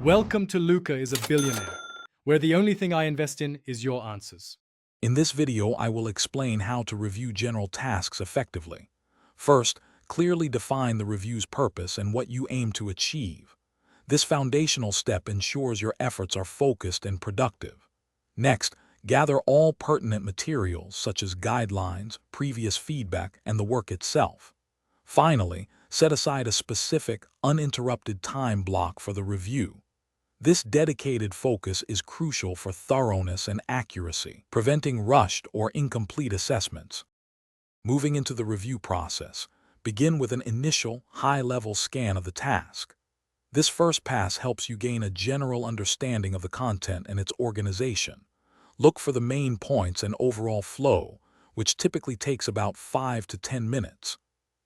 Welcome to Luca is a Billionaire, where the only thing I invest in is your answers. In this video, I will explain how to review general tasks effectively. First, clearly define the review's purpose and what you aim to achieve. This foundational step ensures your efforts are focused and productive. Next, gather all pertinent materials such as guidelines, previous feedback, and the work itself. Finally, set aside a specific, uninterrupted time block for the review. This dedicated focus is crucial for thoroughness and accuracy, preventing rushed or incomplete assessments. Moving into the review process, begin with an initial, high-level scan of the task. This first pass helps you gain a general understanding of the content and its organization. Look for the main points and overall flow, which typically takes about 5 to 10 minutes.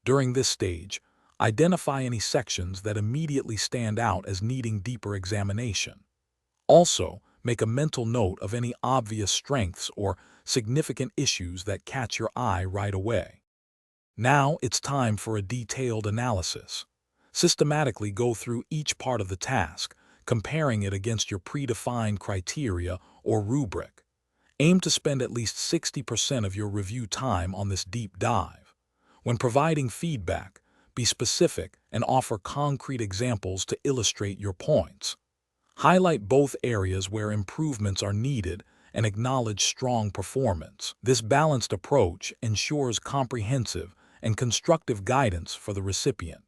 During this stage, identify any sections that immediately stand out as needing deeper examination. Also, make a mental note of any obvious strengths or significant issues that catch your eye right away. Now it's time for a detailed analysis. Systematically go through each part of the task, comparing it against your predefined criteria or rubric. Aim to spend at least 60% of your review time on this deep dive. When providing feedback, be specific and offer concrete examples to illustrate your points. Highlight both areas where improvements are needed and acknowledge strong performance. This balanced approach ensures comprehensive and constructive guidance for the recipient.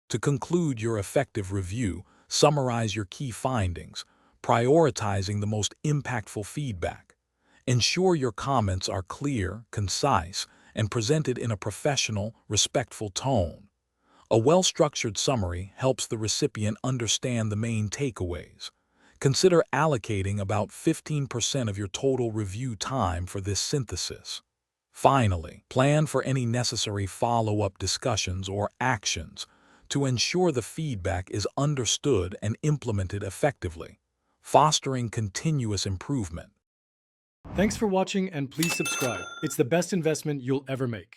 To conclude your effective review, summarize your key findings, prioritizing the most impactful feedback. Ensure your comments are clear, concise, and presented in a professional, respectful tone. A well-structured summary helps the recipient understand the main takeaways. Consider allocating about 15% of your total review time for this synthesis. Finally, plan for any necessary follow-up discussions or actions to ensure the feedback is understood and implemented effectively, fostering continuous improvement. Thanks for watching and please subscribe. It's the best investment you'll ever make.